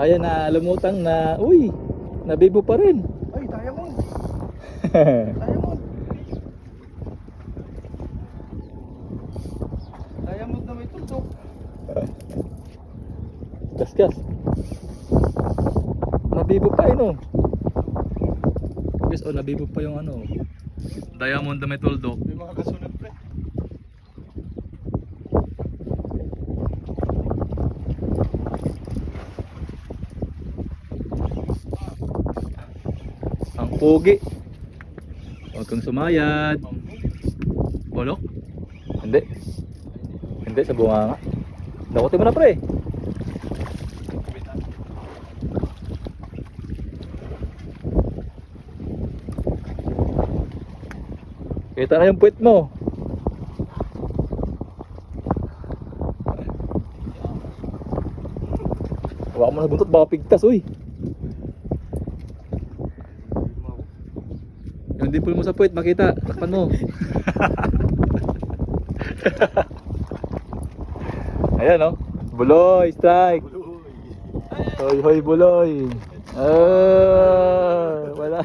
Ayan na, lumutang na. Uy, nabibo pa rin. Ay, diamond. Diamond. Diamond na may tuldok. Kaskas. Nabibo pa no. Guys, oh, nabibo pa yung ano. Diamond na may tuldok. May mga kasunod pre. Ang pogi. Huwag kang sumayad. Bolok? Hindi. Hindi, sa bunganga. Dakotin mo na pre. Kita na yung puwet mo. Huwag mo na buntot, baka pigtas, uy. Yung dimple mo sa puwet, makita. Takpan mo. Ayan, oh. Buloy, strike. Hoy, hoy, buloy. Wala.